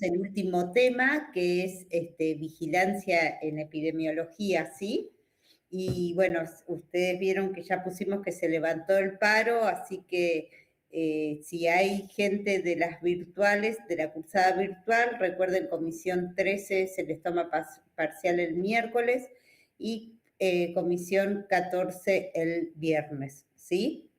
el último tema, que es vigilancia en epidemiología, ¿sí? Y bueno, ustedes vieron que ya pusimos que se levantó el paro, así que si hay gente de las virtuales, de la cursada virtual, recuerden, comisión 13 se les toma parcial el miércoles y comisión 14 el viernes, ¿sí?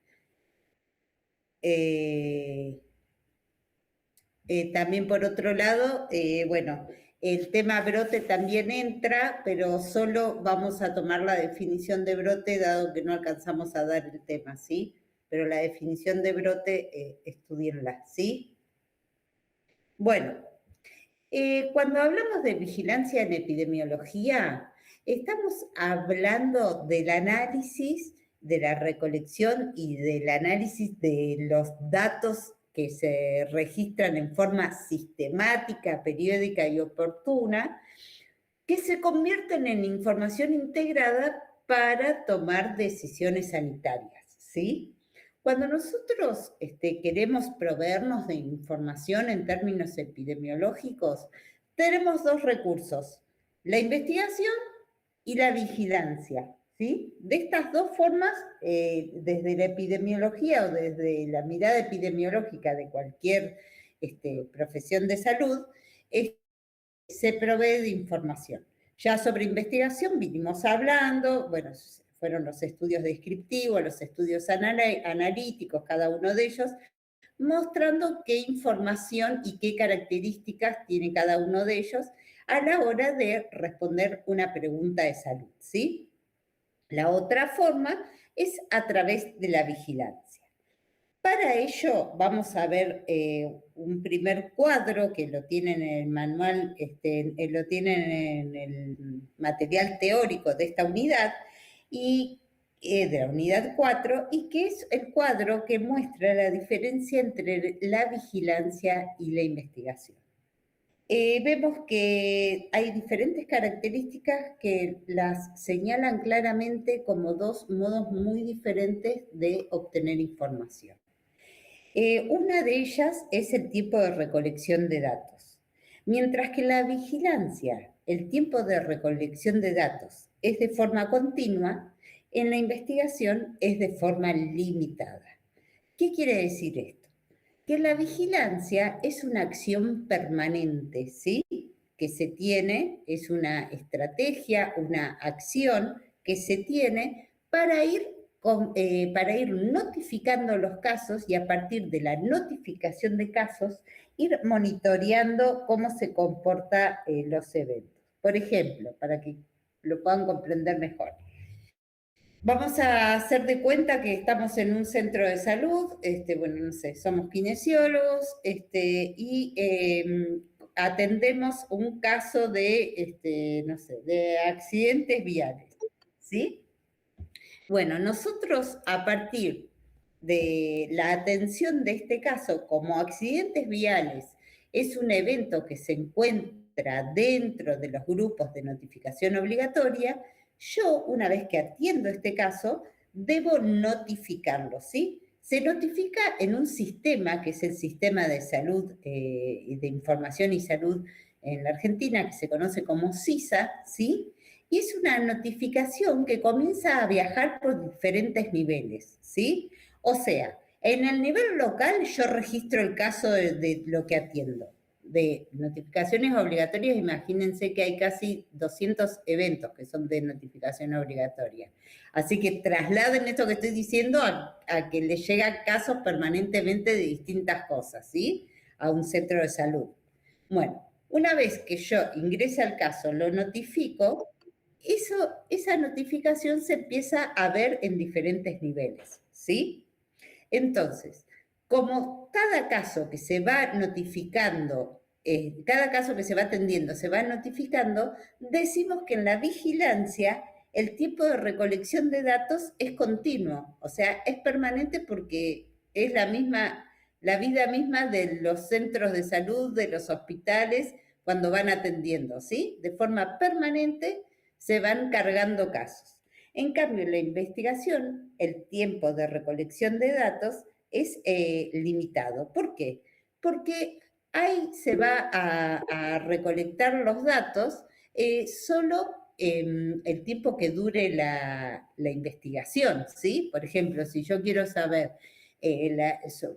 También por otro lado, bueno, el tema brote también entra, pero solo vamos a tomar la definición de brote, dado que no alcanzamos a dar el tema, ¿sí? Pero la definición de brote, estudienla, ¿sí? Bueno, cuando hablamos de vigilancia en epidemiología, estamos hablando del análisis, de la recolección y del análisis de los datos que se registran en forma sistemática, periódica y oportuna, que se convierten en información integrada para tomar decisiones sanitarias, ¿sí? Cuando nosotros queremos proveernos de información en términos epidemiológicos, tenemos dos recursos, la investigación y la vigilancia, ¿sí? De estas dos formas, desde la epidemiología o desde la mirada epidemiológica de cualquier profesión de salud, se provee de información. Ya sobre investigación vinimos hablando, bueno, fueron los estudios descriptivos, los estudios analíticos, cada uno de ellos, mostrando qué información y qué características tiene cada uno de ellos a la hora de responder una pregunta de salud, ¿sí? La otra forma es a través de la vigilancia. Para ello vamos a ver un primer cuadro que lo tienen en el manual, lo tienen en el material teórico de esta unidad, y de la unidad 4, y que es el cuadro que muestra la diferencia entre la vigilancia y la investigación. Vemos que hay diferentes características que las señalan claramente como dos modos muy diferentes de obtener información. Una de ellas es el tiempo de recolección de datos. Mientras que la vigilancia, el tiempo de recolección de datos es de forma continua, en la investigación es de forma limitada. ¿Qué quiere decir esto? Que la vigilancia es una acción permanente, ¿sí? Que se tiene, es una estrategia, una acción que se tiene para ir notificando los casos y a partir de la notificación de casos ir monitoreando cómo se comportan los eventos. Por ejemplo, para que lo puedan comprender mejor. Vamos a hacer de cuenta que estamos en un centro de salud, bueno, no sé, somos kinesiólogos y atendemos un caso de, no sé, de accidentes viales, ¿sí? Bueno, nosotros a partir de la atención de este caso como accidentes viales es un evento que se encuentra dentro de los grupos de notificación obligatoria, yo, una vez que atiendo este caso, debo notificarlo, ¿sí? Se notifica en un sistema, que es el Sistema de Salud, de Información y Salud en la Argentina, que se conoce como SISA, ¿sí? Y es una notificación que comienza a viajar por diferentes niveles, ¿sí? O sea, en el nivel local yo registro el caso de lo que atiendo. De notificaciones obligatorias, imagínense que hay casi 200 eventos que son de notificación obligatoria. Así que trasladen esto que estoy diciendo a que les llegan casos permanentemente de distintas cosas, ¿sí? A un centro de salud. Bueno, una vez que yo ingrese al caso, lo notifico, esa notificación se empieza a ver en diferentes niveles, ¿sí? Entonces, como cada caso que se va notificando, cada caso que se va atendiendo se va notificando, decimos que en la vigilancia el tiempo de recolección de datos es continuo, o sea, es permanente porque es la vida misma de los centros de salud, de los hospitales, cuando van atendiendo, ¿sí? De forma permanente se van cargando casos. En cambio, en la investigación, el tiempo de recolección de datos es limitado. ¿Por qué? Porque ahí se va a recolectar los datos solo el tiempo que dure la investigación, ¿sí? Por ejemplo, si yo quiero saber,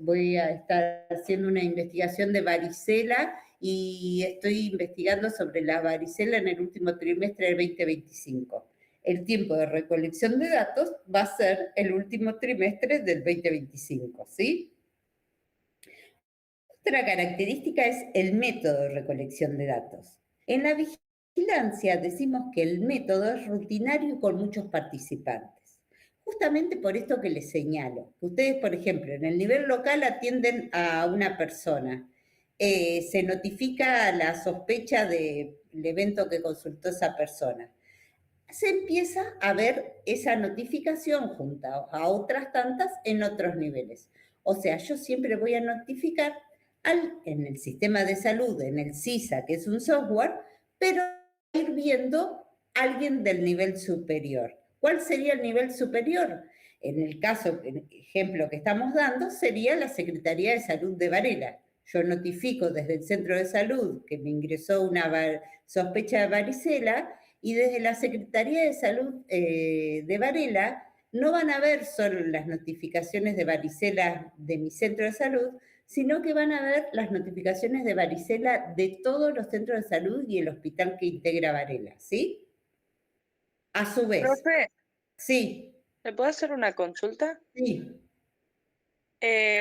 voy a estar haciendo una investigación de varicela y estoy investigando sobre la varicela en el último trimestre del 2025. El tiempo de recolección de datos va a ser el último trimestre del 2025, ¿sí? Otra característica es el método de recolección de datos. En la vigilancia decimos que el método es rutinario y con muchos participantes. Justamente por esto que les señalo, que ustedes, por ejemplo, en el nivel local atienden a una persona, se notifica la sospecha del evento que consultó esa persona. Se empieza a ver esa notificación junto a otras tantas en otros niveles. O sea, yo siempre voy a notificar en el sistema de salud, en el CISA, que es un software, pero ir viendo a alguien del nivel superior. ¿Cuál sería el nivel superior? En el caso, el ejemplo que estamos dando, sería la Secretaría de Salud de Varela. Yo notifico desde el centro de salud que me ingresó una sospecha de varicela y desde la Secretaría de Salud de Varela no van a ver solo las notificaciones de varicela de mi centro de salud, sino que van a ver las notificaciones de varicela de todos los centros de salud y el hospital que integra Varela, ¿sí? A su vez, Profe, sí, ¿me puedo hacer una consulta? sí,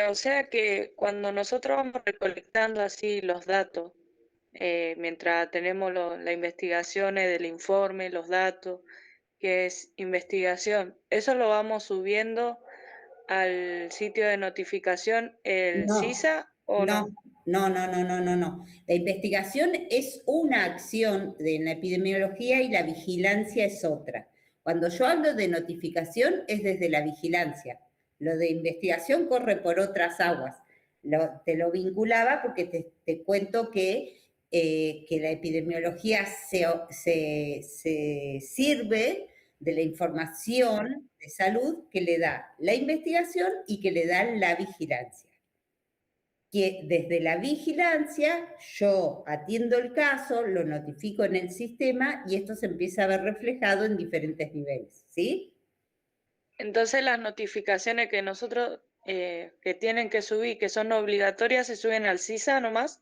O sea que cuando nosotros vamos recolectando así los datos, mientras tenemos las investigaciones del informe, los datos, que es investigación, ¿eso lo vamos subiendo al sitio de notificación, el no, CISA o no, no? no, no, no, no, no, no. La investigación es una acción en la epidemiología y la vigilancia es otra. Cuando yo hablo de notificación es desde la vigilancia. Lo de investigación corre por otras aguas. Te lo vinculaba porque te cuento que la epidemiología se sirve de la información de salud que le da la investigación y que le da la vigilancia. Que desde la vigilancia yo atiendo el caso, lo notifico en el sistema y esto se empieza a ver reflejado en diferentes niveles, ¿sí? Entonces las notificaciones que nosotros que tienen que subir, que son obligatorias, se suben al CISA nomás.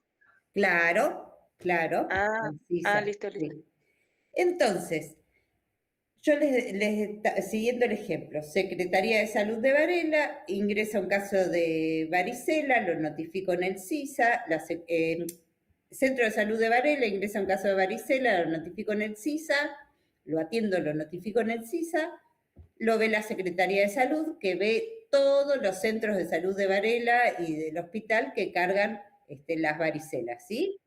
Claro, claro, Ah, precisa, listo, listo. sí. Entonces, yo siguiendo el ejemplo, Secretaría de Salud de Varela, ingresa un caso de varicela, lo notifico en el CISA, Centro de Salud de Varela ingresa un caso de varicela, lo notifico en el CISA, lo atiendo, lo notifico en el CISA, lo ve la Secretaría de Salud, que ve todos los centros de salud de Varela y del hospital que cargan las varicelas, ¿sí?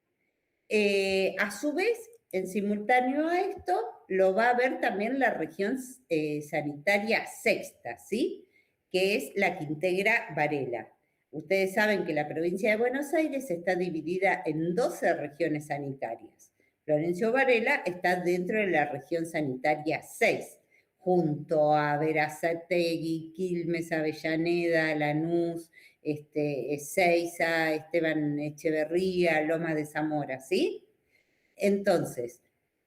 A su vez, en simultáneo a esto, lo va a ver también la región sanitaria sexta, ¿sí? Que es la que integra Varela. Ustedes saben que la provincia de Buenos Aires está dividida en 12 regiones sanitarias. Florencio Varela está dentro de la región sanitaria 6, junto a Berazategui, Quilmes, Avellaneda, Lanús, Ezeiza, Esteban Echeverría, Lomas de Zamora, ¿sí? Entonces,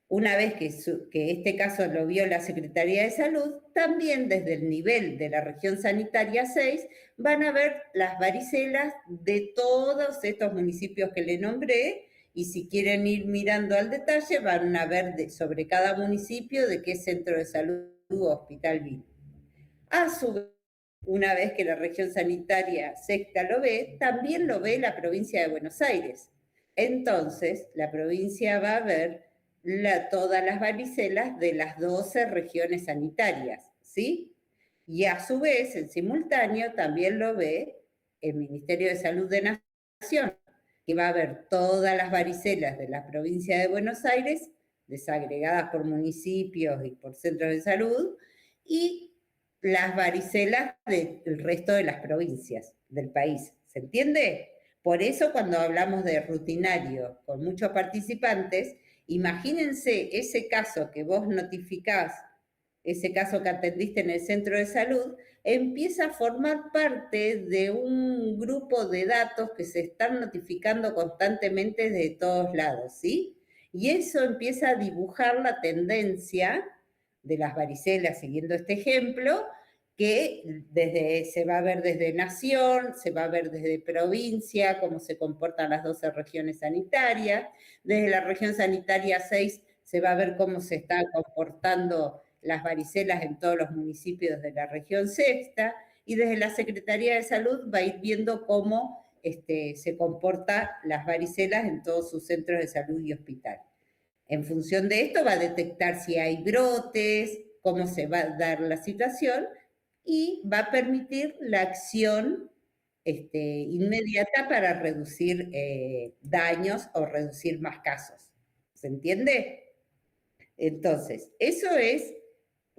una vez que este caso lo vio la Secretaría de Salud, también desde el nivel de la región sanitaria 6 van a ver las varicelas de todos estos municipios que le nombré y si quieren ir mirando al detalle van a ver sobre cada municipio de qué centro de salud o hospital vino. A su vez, una vez que la región sanitaria sexta lo ve, también lo ve la provincia de Buenos Aires. Entonces, la provincia va a ver todas las varicelas de las 12 regiones sanitarias, ¿sí? Y a su vez, en simultáneo, también lo ve el Ministerio de Salud de Nación, que va a ver todas las varicelas de la provincia de Buenos Aires, desagregadas por municipios y por centros de salud, y las varicelas del resto de las provincias del país. ¿Se entiende? Por eso cuando hablamos de rutinario con muchos participantes, imagínense ese caso que vos notificás, ese caso que atendiste en el centro de salud, empieza a formar parte de un grupo de datos que se están notificando constantemente de todos lados, ¿sí? Y eso empieza a dibujar la tendencia de las varicelas, siguiendo este ejemplo, que se va a ver desde nación, se va a ver desde provincia, cómo se comportan las 12 regiones sanitarias, desde la región sanitaria 6 se va a ver cómo se están comportando las varicelas en todos los municipios de la región sexta, y desde la Secretaría de Salud va a ir viendo cómo se comportan las varicelas en todos sus centros de salud y hospitales. En función de esto va a detectar si hay brotes, cómo se va a dar la situación, y va a permitir la acción inmediata para reducir daños o reducir más casos. ¿Se entiende? Entonces, eso es,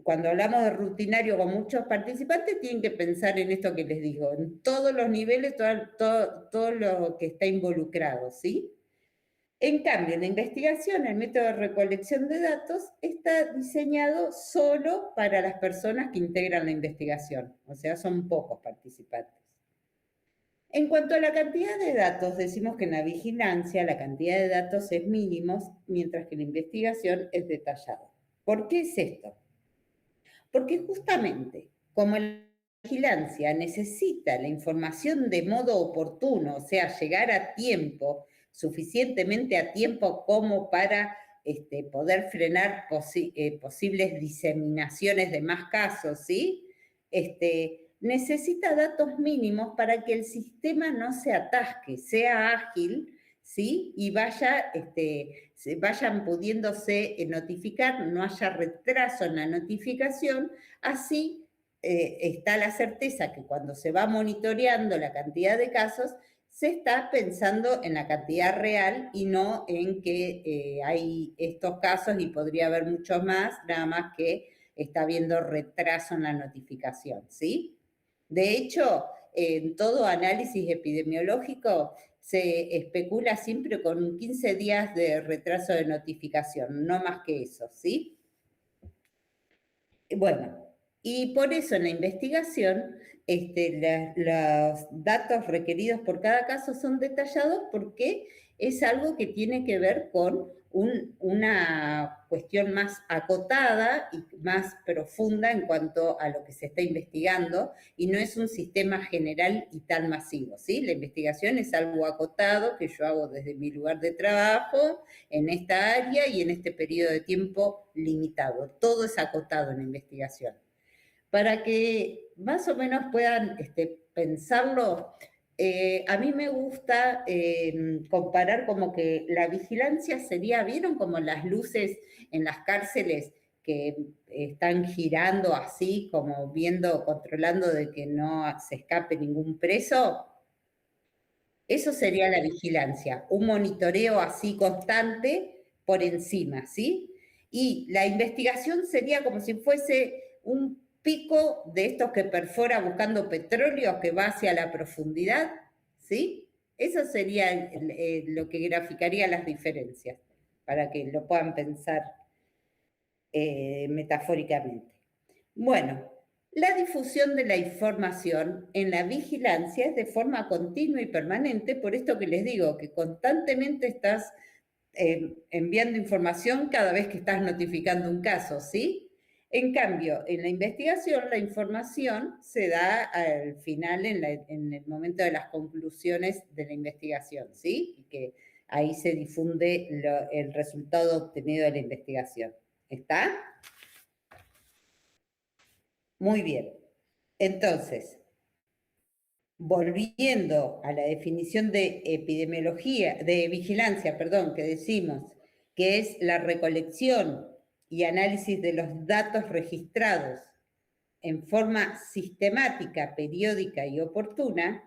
cuando hablamos de rutinario con muchos participantes, tienen que pensar en esto que les digo, en todos los niveles, todo lo que está involucrado, ¿sí? En cambio, la investigación, el método de recolección de datos, está diseñado solo para las personas que integran la investigación, o sea, son pocos participantes. En cuanto a la cantidad de datos, decimos que en la vigilancia la cantidad de datos es mínima, mientras que la investigación es detallada. ¿Por qué es esto? Porque justamente, como la vigilancia necesita la información de modo oportuno, o sea, llegar a tiempo, suficientemente a tiempo como para poder frenar posibles diseminaciones de más casos, ¿sí? Necesita datos mínimos para que el sistema no se atasque, sea ágil, ¿sí? Y vayan pudiéndose notificar, no haya retraso en la notificación, así está la certeza que cuando se va monitoreando la cantidad de casos, se está pensando en la cantidad real y no en que hay estos casos y podría haber muchos más, nada más que está habiendo retraso en la notificación, ¿sí? De hecho, en todo análisis epidemiológico se especula siempre con 15 días de retraso de notificación, no más que eso, ¿sí? Bueno, y por eso en la investigación los datos requeridos por cada caso son detallados porque es algo que tiene que ver con una cuestión más acotada y más profunda en cuanto a lo que se está investigando, y no es un sistema general y tan masivo, ¿sí? La investigación es algo acotado que yo hago desde mi lugar de trabajo, en esta área y en este periodo de tiempo limitado. Todo es acotado en la investigación. Para que más o menos puedan pensarlo, a mí me gusta comparar como que la vigilancia sería, ¿vieron como las luces en las cárceles que están girando así, como viendo, controlando de que no se escape ningún preso? Eso sería la vigilancia, un monitoreo así constante por encima, ¿sí? Y la investigación sería como si fuese un pico de estos que perfora buscando petróleo que va hacia la profundidad, ¿sí? Eso sería lo que graficaría las diferencias, para que lo puedan pensar metafóricamente. Bueno, la difusión de la información en la vigilancia es de forma continua y permanente, por esto que les digo, que constantemente estás enviando información cada vez que estás notificando un caso, ¿sí? En cambio, en la investigación, la información se da al final, en el momento de las conclusiones de la investigación, ¿sí? Y que ahí se difunde el resultado obtenido de la investigación. ¿Está? Muy bien. Entonces, volviendo a la definición de epidemiología, de vigilancia, perdón, que decimos, que es la recolección y análisis de los datos registrados en forma sistemática, periódica y oportuna,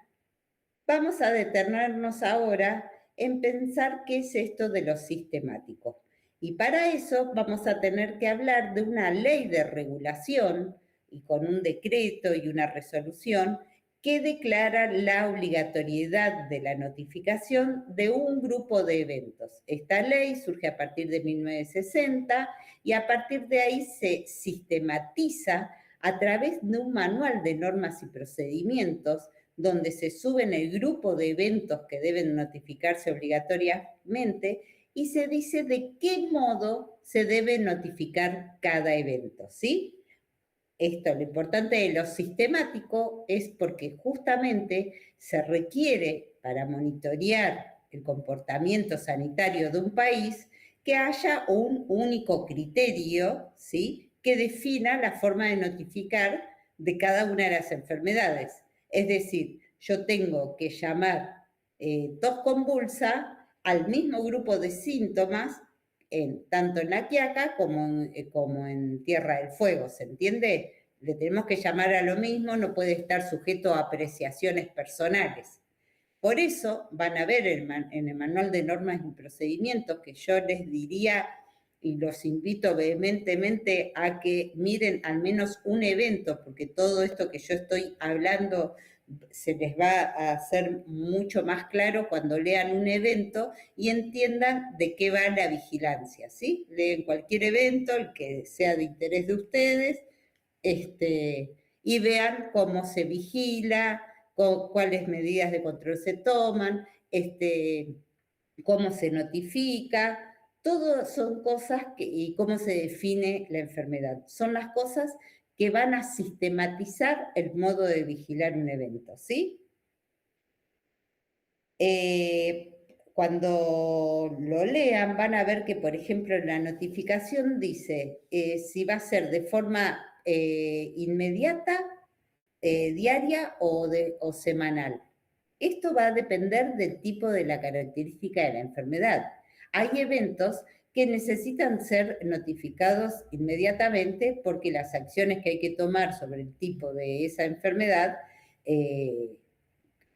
vamos a detenernos ahora en pensar qué es esto de lo sistemático. Y para eso vamos a tener que hablar de una ley de regulación y con un decreto y una resolución que declara la obligatoriedad de la notificación de un grupo de eventos. Esta ley surge a partir de 1960 y a partir de ahí se sistematiza a través de un manual de normas y procedimientos donde se suben el grupo de eventos que deben notificarse obligatoriamente y se dice de qué modo se debe notificar cada evento, ¿sí? Esto, lo importante de lo sistemático es porque justamente se requiere para monitorear el comportamiento sanitario de un país que haya un único criterio, ¿sí?, que defina la forma de notificar de cada una de las enfermedades. Es decir, yo tengo que llamar tos convulsa al mismo grupo de síntomas tanto en La Quiaca como en Tierra del Fuego, ¿se entiende? Le tenemos que llamar a lo mismo, no puede estar sujeto a apreciaciones personales. Por eso van a ver en el manual de normas y procedimientos que yo les diría y los invito vehementemente a que miren al menos un evento, porque todo esto que yo estoy hablando se les va a hacer mucho más claro cuando lean un evento y entiendan de qué va la vigilancia, ¿sí? Leen cualquier evento, el que sea de interés de ustedes, y vean cómo se vigila, cuáles medidas de control se toman, cómo se notifica, todo son cosas y cómo se define la enfermedad. Son las cosas que van a sistematizar el modo de vigilar un evento, ¿sí? Cuando lo lean van a ver que, por ejemplo, en la notificación dice si va a ser de forma inmediata, diaria o semanal. Esto va a depender del tipo de la característica de la enfermedad. Hay eventos que necesitan ser notificados inmediatamente porque las acciones que hay que tomar sobre el tipo de esa enfermedad,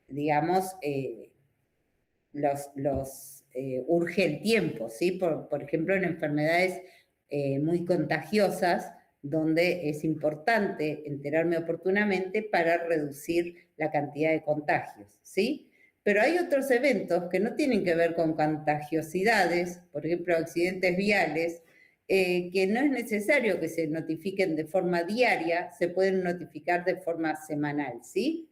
digamos, urge el tiempo, ¿sí? Por ejemplo, en enfermedades muy contagiosas, donde es importante enterarme oportunamente para reducir la cantidad de contagios, ¿sí? Pero hay otros eventos que no tienen que ver con contagiosidades, por ejemplo, accidentes viales, que no es necesario que se notifiquen de forma diaria, se pueden notificar de forma semanal, ¿sí?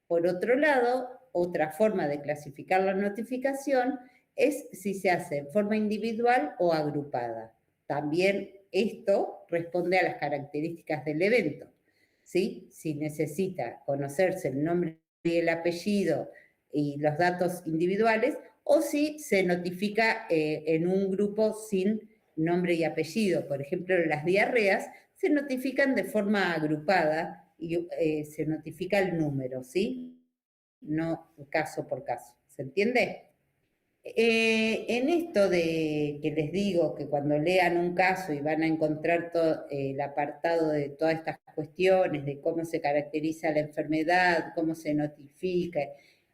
Por otro lado, otra forma de clasificar la notificación es si se hace en forma individual o agrupada. También esto responde a las características del evento, ¿sí? Si necesita conocerse el nombre y el apellido y los datos individuales, o si se notifica en un grupo sin nombre y apellido. Por ejemplo, las diarreas se notifican de forma agrupada y se notifica el número, ¿sí? No caso por caso. ¿Se entiende? En esto de que les digo que cuando lean un caso y van a encontrar todo el apartado de todas estas cuestiones, de cómo se caracteriza la enfermedad, cómo se notifica,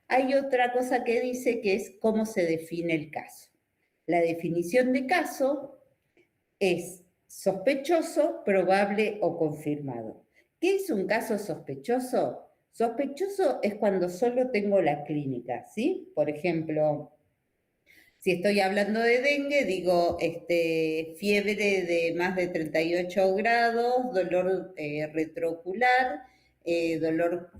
hay otra cosa que dice que es cómo se define el caso. La definición de caso es sospechoso, probable o confirmado. ¿Qué es un caso sospechoso? Sospechoso es cuando solo tengo la clínica, ¿sí? Por ejemplo, si estoy hablando de dengue, digo fiebre de más de 38 grados, dolor retroocular, dolor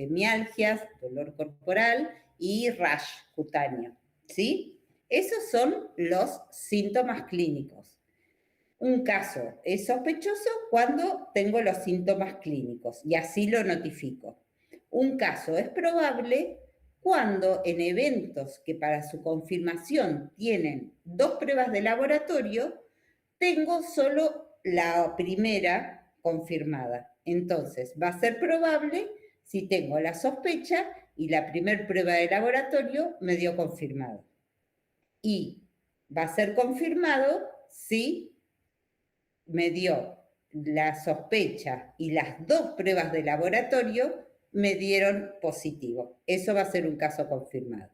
mialgias, dolor corporal y rash cutáneo, ¿sí? Esos son los síntomas clínicos. Un caso es sospechoso cuando tengo los síntomas clínicos y así lo notifico. Un caso es probable cuando en eventos que para su confirmación tienen 2 pruebas de laboratorio, tengo solo la primera confirmada. Entonces, va a ser probable si tengo la sospecha y la primera prueba de laboratorio me dio confirmado. Y va a ser confirmado si me dio la sospecha y las 2 pruebas de laboratorio me dieron positivo. Eso va a ser un caso confirmado.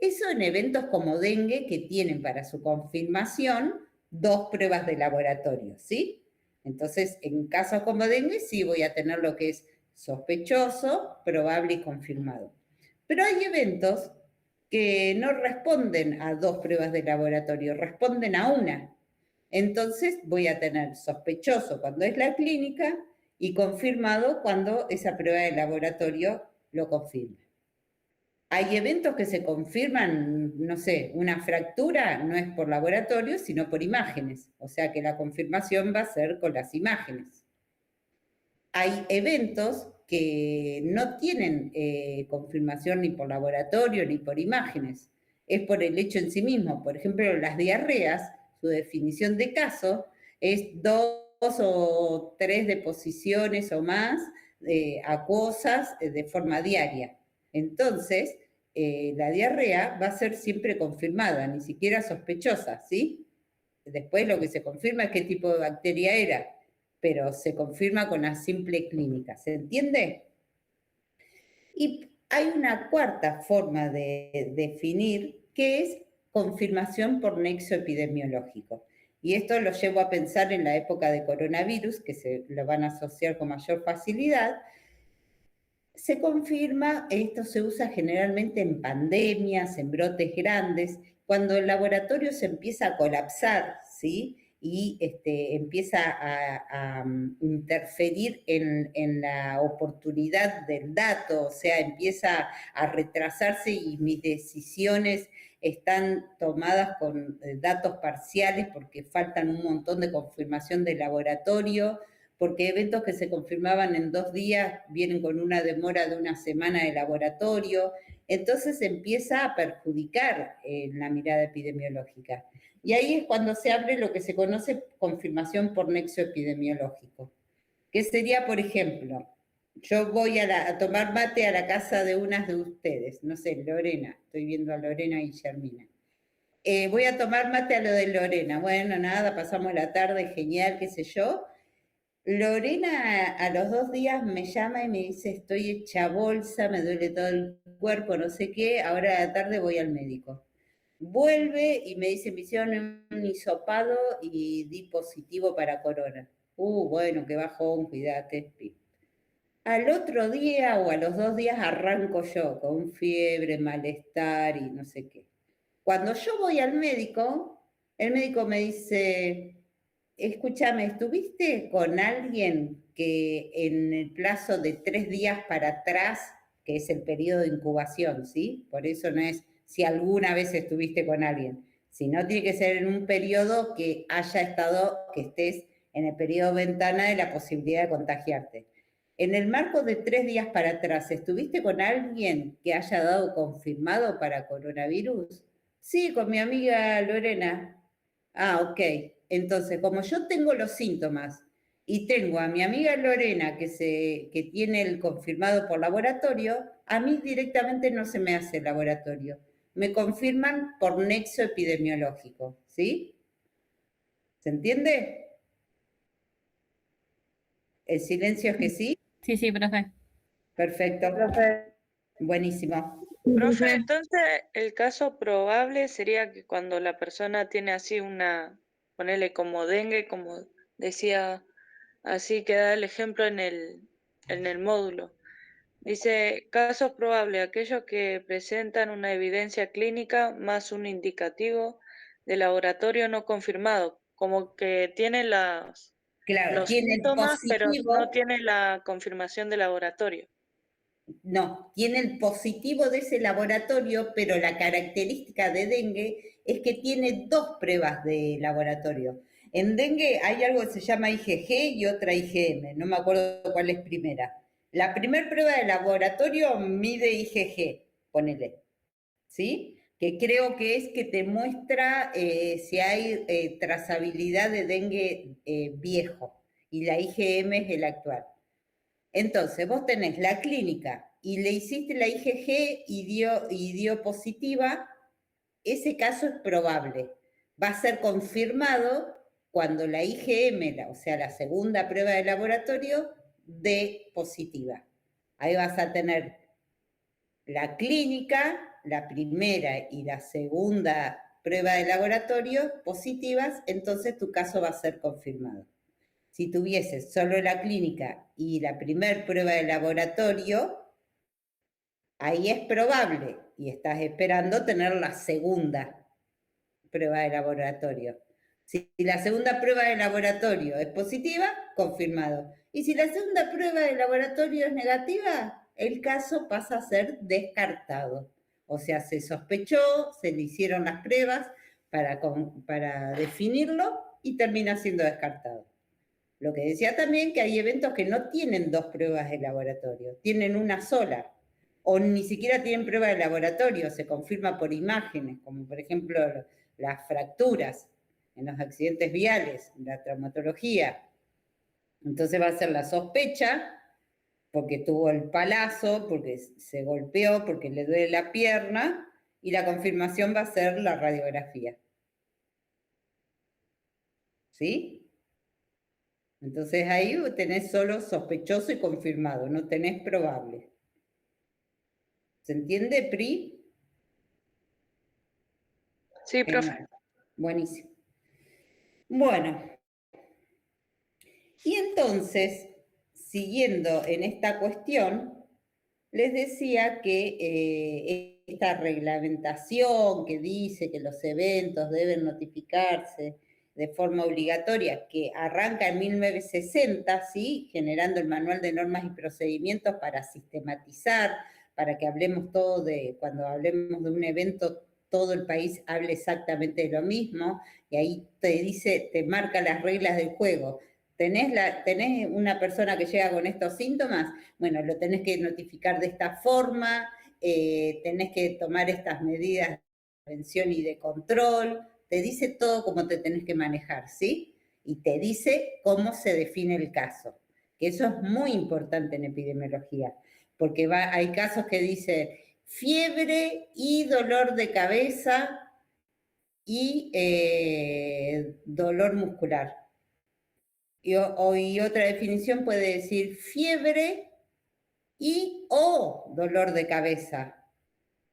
Eso en eventos como dengue que tienen para su confirmación 2 pruebas de laboratorio, ¿sí? Entonces, en casos como dengue sí voy a tener lo que es sospechoso, probable y confirmado. Pero hay eventos que no responden a 2 pruebas de laboratorio, responden a una. Entonces voy a tener sospechoso cuando es la clínica y confirmado cuando esa prueba de laboratorio lo confirma. Hay eventos que se confirman, no sé, una fractura no es por laboratorio, sino por imágenes, o sea que la confirmación va a ser con las imágenes. Hay eventos que no tienen confirmación ni por laboratorio ni por imágenes, es por el hecho en sí mismo. Por ejemplo, las diarreas, su definición de caso es 2 o 3 deposiciones o más acuosas de forma diaria. Entonces, la diarrea va a ser siempre confirmada, ni siquiera sospechosa, ¿sí? Después lo que se confirma es qué tipo de bacteria era, pero se confirma con la simple clínica, ¿se entiende? Y hay una cuarta forma de definir que es confirmación por nexo epidemiológico. Y esto lo llevo a pensar en la época de coronavirus, que se lo van a asociar con mayor facilidad. Se confirma, esto se usa generalmente en pandemias, en brotes grandes, cuando el laboratorio se empieza a colapsar, ¿sí? Y empieza a interferir en la oportunidad del dato, o sea, empieza a retrasarse y mis decisiones están tomadas con datos parciales porque faltan un montón de confirmación del laboratorio, porque eventos que se confirmaban en 2 días vienen con una demora de una semana de laboratorio, entonces empieza a perjudicar la mirada epidemiológica. Y ahí es cuando se abre lo que se conoce confirmación por nexo epidemiológico, que sería, por ejemplo, yo voy a tomar mate a la casa de unas de ustedes, no sé, Lorena, estoy viendo a Lorena y Germina. Voy a tomar mate a lo de Lorena, bueno, nada, pasamos la tarde, genial, qué sé yo. Lorena a los 2 días me llama y me dice, estoy hecha bolsa, me duele todo el cuerpo, no sé qué, ahora a la tarde voy al médico. Vuelve y me dice, me hicieron un hisopado y di positivo para corona. Bueno, qué bajón, cuídate. Al otro día o a los 2 días arranco yo con fiebre, malestar y no sé qué. Cuando yo voy al médico, el médico me dice, escúchame, ¿estuviste con alguien que en el plazo de 3 días para atrás, que es el periodo de incubación, ¿sí? Por eso no es si alguna vez estuviste con alguien, sino tiene que ser en un periodo que haya estado, que estés en el periodo ventana de la posibilidad de contagiarte. En el marco de 3 días para atrás, ¿estuviste con alguien que haya dado confirmado para coronavirus? Sí, con mi amiga Lorena. Ok. Entonces, como yo tengo los síntomas y tengo a mi amiga Lorena que tiene el confirmado por laboratorio, a mí directamente no se me hace el laboratorio. Me confirman por nexo epidemiológico, ¿sí? ¿Se entiende? El silencio es que sí. Sí, sí, profe. Perfecto. Buenísimo. Profe, entonces el caso probable sería que cuando la persona tiene así ponele como dengue, como decía, así que da el ejemplo en el módulo. Dice, casos probables, aquellos que presentan una evidencia clínica más un indicativo de laboratorio no confirmado, como que tienen Claro, los tiene el síntomas, pero no positivo. tiene la confirmación de laboratorio. No, tiene el positivo de ese laboratorio, pero la característica de dengue es que tiene 2 pruebas de laboratorio. En dengue hay algo que se llama IgG y otra IgM, no me acuerdo cuál es primera. La primera prueba de laboratorio mide IgG, ponele, ¿sí? Que creo que es que te muestra si hay trazabilidad de dengue viejo, y la IgM es el actual. Entonces, vos tenés la clínica y le hiciste la IgG y dio positiva, ese caso es probable. Va a ser confirmado cuando la IgM, o sea, la segunda prueba de laboratorio, dé positiva. Ahí vas a tener la clínica, la primera y la segunda prueba de laboratorio positivas, entonces tu caso va a ser confirmado. Si tuvieses solo la clínica y la primer prueba de laboratorio, ahí es probable y estás esperando tener la segunda prueba de laboratorio. Si la segunda prueba de laboratorio es positiva, confirmado. Y si la segunda prueba de laboratorio es negativa, el caso pasa a ser descartado. O sea, se sospechó, se le hicieron las pruebas para definirlo y termina siendo descartado. Lo que decía también que hay eventos que no tienen dos pruebas de laboratorio, tienen una sola, o ni siquiera tienen prueba de laboratorio, se confirma por imágenes, como por ejemplo las fracturas en los accidentes viales, la traumatología. Entonces va a ser la sospecha, porque tuvo el palazo, porque se golpeó, porque le duele la pierna, y la confirmación va a ser la radiografía. ¿Sí? Entonces ahí tenés solo sospechoso y confirmado, no tenés probable. ¿Se entiende, Pri? Sí, profe. Genial. Buenísimo. Bueno, y entonces, siguiendo en esta cuestión, les decía que esta reglamentación que dice que los eventos deben notificarse de forma obligatoria, que arranca en 1960, ¿sí? Generando el Manual de Normas y Procedimientos para sistematizar, para que hablemos todo cuando hablemos de un evento, todo el país hable exactamente de lo mismo, y ahí te dice, te marca las reglas del juego. ¿Tenés una persona que llega con estos síntomas? Bueno, lo tenés que notificar de esta forma, tenés que tomar estas medidas de prevención y de control, te dice todo cómo te tenés que manejar, ¿sí? Y te dice cómo se define el caso, que eso es muy importante en epidemiología, porque hay casos que dicen fiebre y dolor de cabeza y dolor muscular. Y otra definición puede decir fiebre y o dolor de cabeza.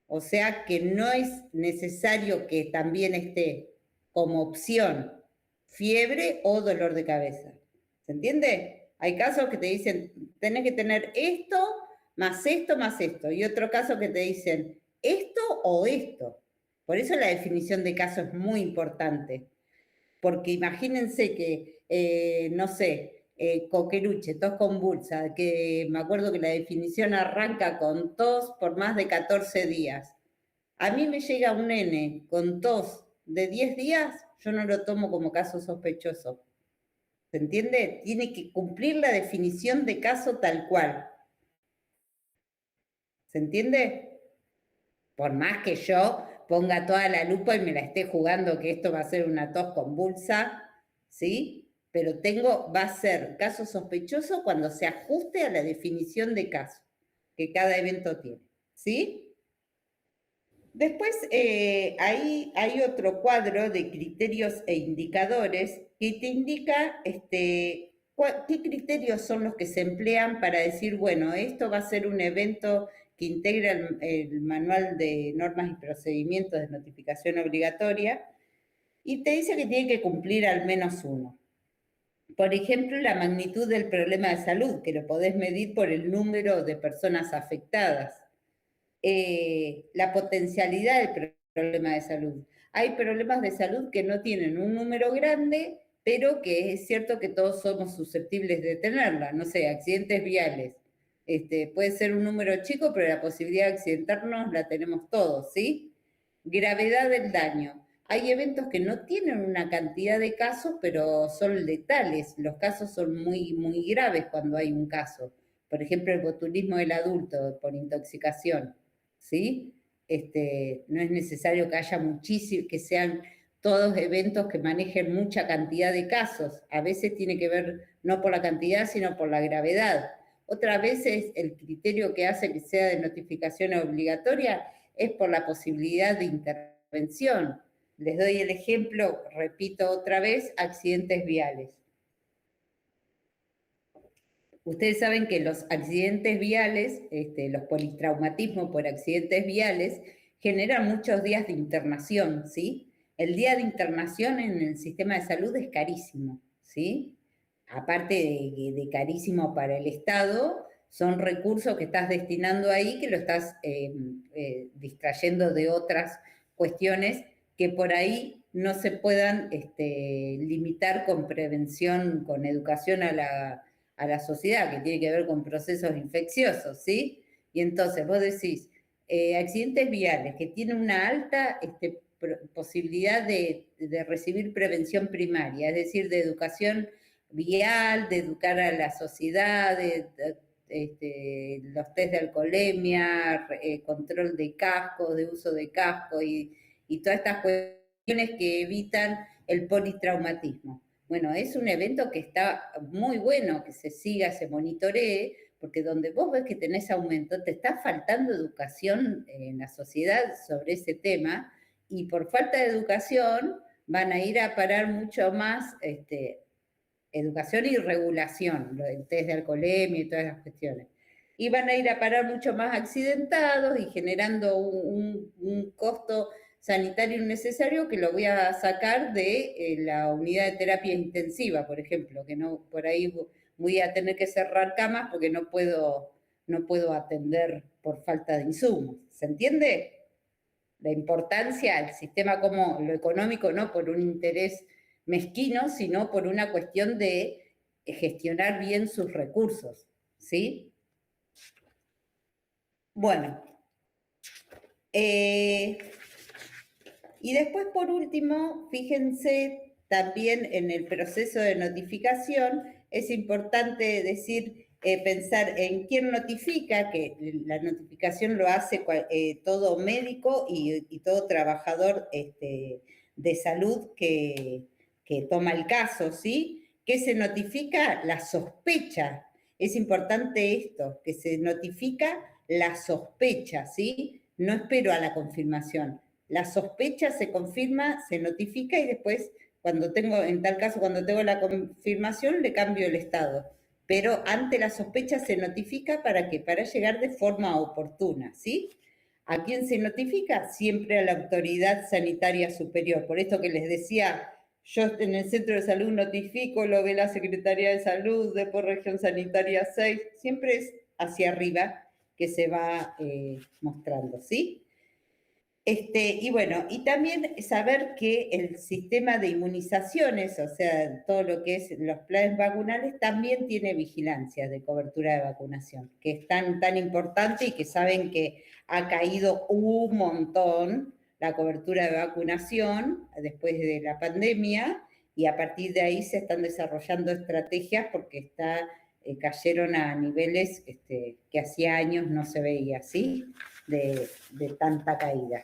O sea que no es necesario que también esté como opción fiebre o dolor de cabeza. ¿Se entiende? Hay casos que te dicen, tenés que tener esto, más esto, más esto. Y otro caso que te dicen, esto o esto. Por eso la definición de caso es muy importante. Porque imagínense que, no sé, coqueluche, tos convulsa, que me acuerdo que la definición arranca con tos por más de 14 días. A mí me llega un nene con tos de 10 días, yo no lo tomo como caso sospechoso. ¿Se entiende? Tiene que cumplir la definición de caso tal cual. ¿Se entiende? Por más que yo ponga toda la lupa y me la esté jugando que esto va a ser una tos convulsa, ¿sí? Pero va a ser caso sospechoso cuando se ajuste a la definición de caso que cada evento tiene, ¿sí? Después, ahí hay otro cuadro de criterios e indicadores que te indica qué criterios son los que se emplean para decir, bueno, esto va a ser un evento que integra el Manual de Normas y Procedimientos de Notificación Obligatoria, y te dice que tiene que cumplir al menos uno. Por ejemplo, la magnitud del problema de salud, que lo podés medir por el número de personas afectadas. La potencialidad del problema de salud. Hay problemas de salud que no tienen un número grande, pero que es cierto que todos somos susceptibles de tenerla. No sé, accidentes viales. Puede ser un número chico, pero la posibilidad de accidentarnos la tenemos todos, ¿sí? Gravedad del daño. Hay eventos que no tienen una cantidad de casos, pero son letales. Los casos son muy, muy graves cuando hay un caso. Por ejemplo, el botulismo del adulto por intoxicación. ¿Sí? No es necesario que haya muchísimos, que sean todos eventos que manejen mucha cantidad de casos. A veces tiene que ver no por la cantidad, sino por la gravedad. Otras veces el criterio que hace que sea de notificación obligatoria es por la posibilidad de intervención. Les doy el ejemplo, repito otra vez, accidentes viales. Ustedes saben que los accidentes viales, los politraumatismos por accidentes viales, generan muchos días de internación, ¿sí? El día de internación en el sistema de salud es carísimo, ¿sí? Aparte de carísimo para el Estado, son recursos que estás destinando ahí, que lo estás distrayendo de otras cuestiones que por ahí no se puedan limitar con prevención, con educación a la sociedad, que tiene que ver con procesos infecciosos, ¿sí? Y entonces vos decís, accidentes viales que tienen una alta posibilidad de recibir prevención primaria, es decir, de educación vial, de educar a la sociedad, los test de alcoholemia, control de casco, de uso de casco y todas estas cuestiones que evitan el politraumatismo. Bueno, es un evento que está muy bueno que se siga, se monitoree, porque donde vos ves que tenés aumento, te está faltando educación en la sociedad sobre ese tema, y por falta de educación van a ir a parar mucho más educación y regulación, lo del test de alcoholemia y todas esas cuestiones. Y van a ir a parar mucho más accidentados y generando un costo sanitario innecesario que lo voy a sacar de la unidad de terapia intensiva, por ejemplo, que no, por ahí voy a tener que cerrar camas porque no puedo atender por falta de insumos. ¿Se entiende? La importancia del sistema como lo económico, no por un interés mezquino, sino por una cuestión de gestionar bien sus recursos, ¿sí? Bueno, y después por último, fíjense también en el proceso de notificación, es importante decir, pensar en quién notifica, que la notificación lo hace todo médico y todo trabajador de salud que toma el caso, ¿sí? ¿Qué se notifica? La sospecha. Es importante esto, que se notifica la sospecha, ¿sí? No espero a la confirmación. La sospecha se confirma, se notifica y después, en tal caso, cuando tengo la confirmación, le cambio el estado. Pero ante la sospecha se notifica ¿para qué? Para llegar de forma oportuna, ¿sí? ¿A quién se notifica? Siempre a la autoridad sanitaria superior. Por esto que les decía, yo en el centro de salud notifico, lo ve la Secretaría de Salud, después Región Sanitaria 6, siempre es hacia arriba que se va mostrando, ¿sí? Y bueno, y también saber que el sistema de inmunizaciones, o sea, todo lo que es los planes vacunales, también tiene vigilancia de cobertura de vacunación, que es tan importante y que saben que ha caído un montón la cobertura de vacunación después de la pandemia, y a partir de ahí se están desarrollando estrategias porque cayeron a niveles que hacía años no se veía así, de tanta caída.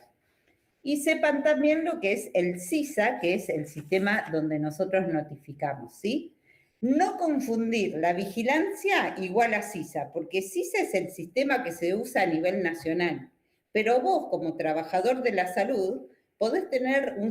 Y sepan también lo que es el CISA, que es el sistema donde nosotros notificamos, ¿sí? No confundir la vigilancia igual a CISA, porque CISA es el sistema que se usa a nivel nacional, pero vos como trabajador de la salud podés tener un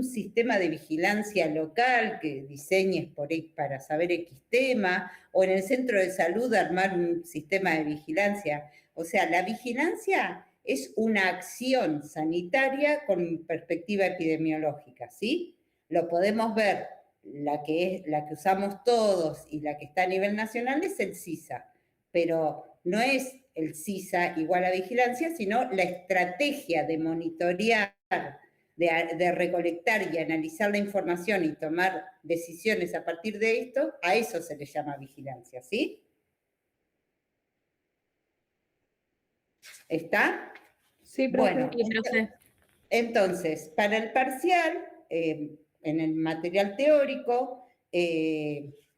sistema de vigilancia local que diseñes para saber X tema, o en el centro de salud armar un sistema de vigilancia. O sea, la vigilancia es una acción sanitaria con perspectiva epidemiológica, ¿sí? Lo podemos ver, la que usamos todos y la que está a nivel nacional es el CISA, pero no es el CISA igual a vigilancia, sino la estrategia de monitorear, de recolectar y analizar la información y tomar decisiones a partir de esto, a eso se le llama vigilancia, ¿sí? ¿Está? Sí, profe. Bueno, entonces, para el parcial, en el material teórico,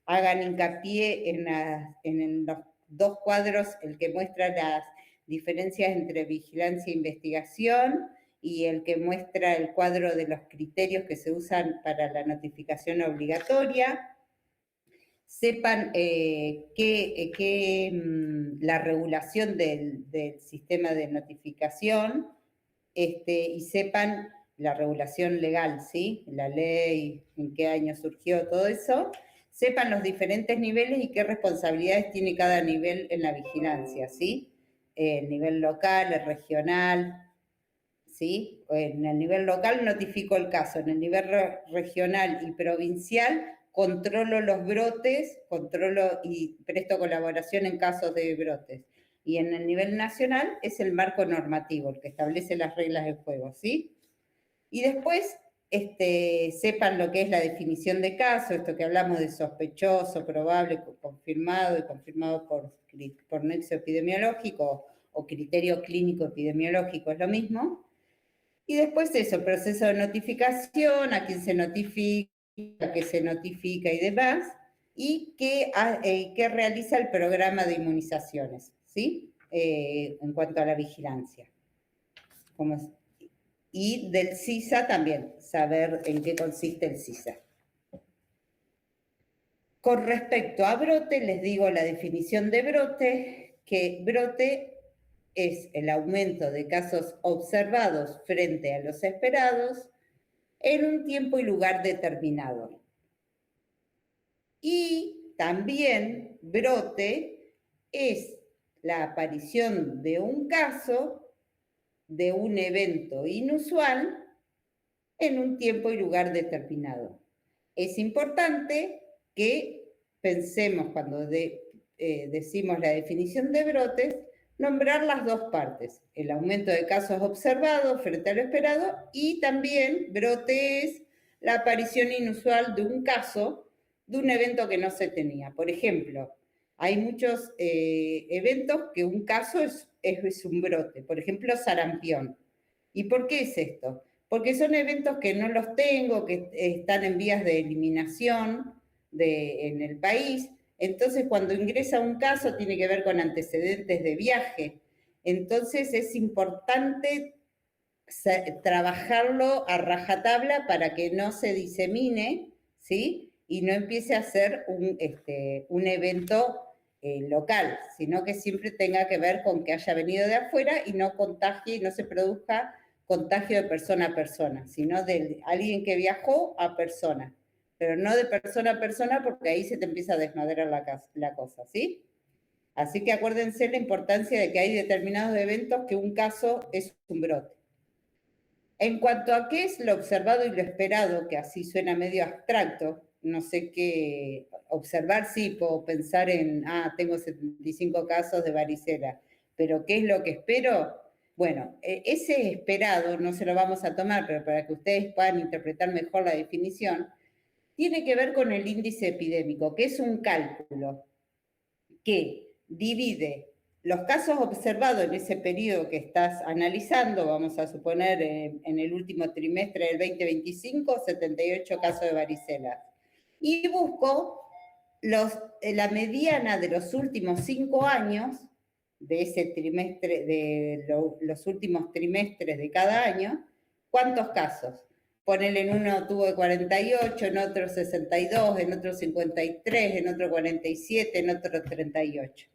hagan hincapié en los dos cuadros, el que muestra las diferencias entre vigilancia e investigación y el que muestra el cuadro de los criterios que se usan para la notificación obligatoria. Sepan la regulación del sistema de notificación, y sepan la regulación legal, ¿sí? La ley, en qué año surgió, todo eso. Sepan los diferentes niveles y qué responsabilidades tiene cada nivel en la vigilancia, ¿sí? El nivel local, el regional, ¿sí? En el nivel local notifico el caso, en el nivel regional y provincial controlo los brotes, controlo y presto colaboración en casos de brotes. Y en el nivel nacional es el marco normativo, el que establece las reglas del juego, ¿sí? Y después sepan lo que es la definición de caso, esto que hablamos de sospechoso, probable, confirmado y confirmado por nexo epidemiológico o criterio clínico epidemiológico, es lo mismo. Y después eso, proceso de notificación, a quién se notifica, a qué se notifica y demás, y qué realiza el programa de inmunizaciones, ¿sí? En cuanto a la vigilancia. Y del CISA también, saber en qué consiste el CISA. Con respecto a brote, les digo la definición de brote, que brote es el aumento de casos observados frente a los esperados en un tiempo y lugar determinado. Y también brote es la aparición de un caso, de un evento inusual, en un tiempo y lugar determinado. Es importante que pensemos cuando decimos la definición de brotes, nombrar las dos partes, el aumento de casos observados frente a lo esperado y también brote es la aparición inusual de un caso, de un evento que no se tenía. Por ejemplo, hay muchos eventos que un caso es un brote, por ejemplo, sarampión. ¿Y por qué es esto? Porque son eventos que no los tengo, que están en vías de eliminación en el país. Entonces, cuando ingresa un caso, tiene que ver con antecedentes de viaje. Entonces, es importante trabajarlo a rajatabla para que no se disemine, ¿sí? Y no empiece a ser un evento local, sino que siempre tenga que ver con que haya venido de afuera y no contagie y no se produzca contagio de persona a persona, sino de alguien que viajó a persona, pero no de persona a persona porque ahí se te empieza a desmadrar la cosa, ¿sí? Así que acuérdense la importancia de que hay determinados eventos que un caso es un brote. En cuanto a qué es lo observado y lo esperado, que así suena medio abstracto, no sé qué, observar sí, puedo pensar en, tengo 75 casos de varicela, pero ¿qué es lo que espero? Bueno, ese esperado, no se lo vamos a tomar, pero para que ustedes puedan interpretar mejor la definición, tiene que ver con el índice epidémico, que es un cálculo que divide los casos observados en ese periodo que estás analizando, vamos a suponer en el último trimestre del 2025, 78 casos de varicela. Y busco la mediana de los últimos 5 años, de ese trimestre, los últimos trimestres de cada año, ¿cuántos casos? Ponele en uno tuvo 48, en otro 62, en otro 53, en otro 47, en otro 38.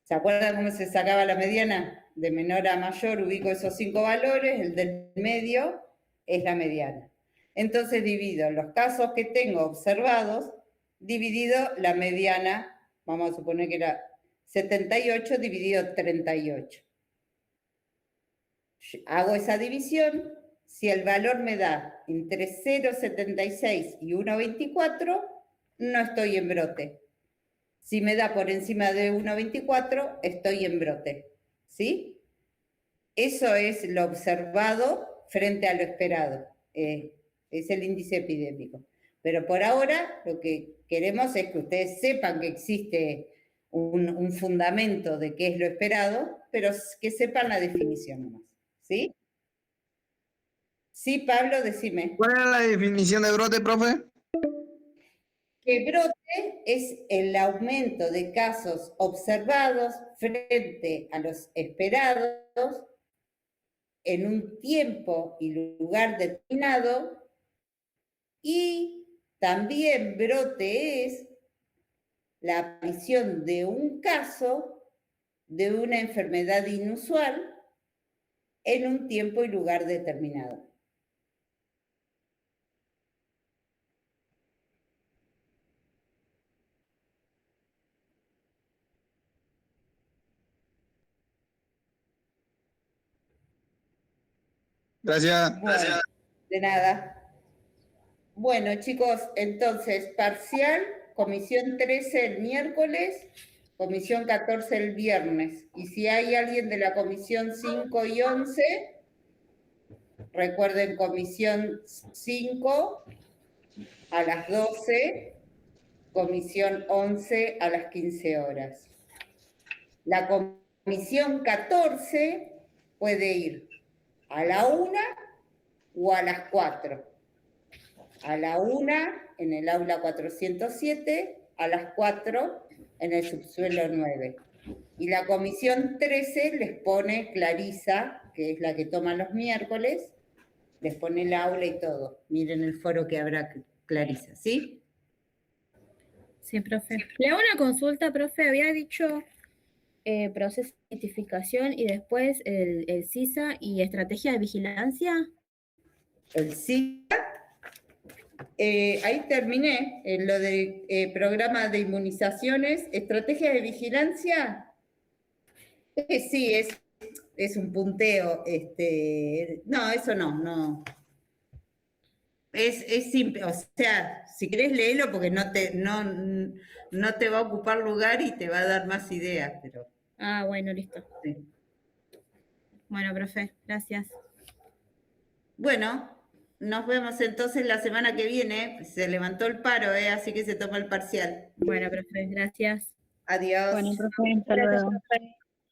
¿Se acuerdan cómo se sacaba la mediana? De menor a mayor ubico esos 5 valores, el del medio es la mediana. Entonces divido los casos que tengo observados, dividido la mediana, vamos a suponer que era 78 dividido 38. Hago esa división, si el valor me da entre 0,76 y 1,24, no estoy en brote. Si me da por encima de 1,24, estoy en brote, ¿sí? Eso es lo observado frente a lo esperado. Es el índice epidémico. Pero por ahora lo que queremos es que ustedes sepan que existe un fundamento de qué es lo esperado, pero que sepan la definición nomás, ¿sí? Sí, Pablo, decime. ¿Cuál era la definición de brote, profe? Que brote es el aumento de casos observados frente a los esperados en un tiempo y lugar determinado, y también brote es la aparición de un caso de una enfermedad inusual en un tiempo y lugar determinado. Gracias. Bueno, gracias. De nada. Bueno, chicos, entonces, parcial, comisión 13 el miércoles, comisión 14 el viernes. Y si hay alguien de la comisión 5 y 11, Recuerden, comisión 5 a las 12, comisión 11 a las 15 horas. La comisión 14 puede ir a la 1 o a las 4. A la 1 en el aula 407, a las 4 en el subsuelo 9. Y la comisión 13 les pone Clarisa, que es la que toma los miércoles, les pone el aula y todo. Miren el foro que habrá Clarisa, ¿sí? Sí, profe. Le hago una consulta, profe. Había dicho proceso de identificación y después el CISA y estrategia de vigilancia. El CISA, ahí terminé, en lo de programa de inmunizaciones, estrategia de vigilancia. Sí, es un punteo. No, eso no. Es simple, o sea, si querés léelo porque no te va a ocupar lugar y te va a dar más ideas, pero... Ah, bueno, listo. Sí. Bueno, profe, gracias. Bueno, nos vemos entonces la semana que viene. Se levantó el paro, así que se toma el parcial. Bueno, profe, gracias. Adiós. Bueno, profe, hasta luego.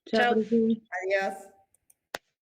Chao. Chao, profe. Adiós.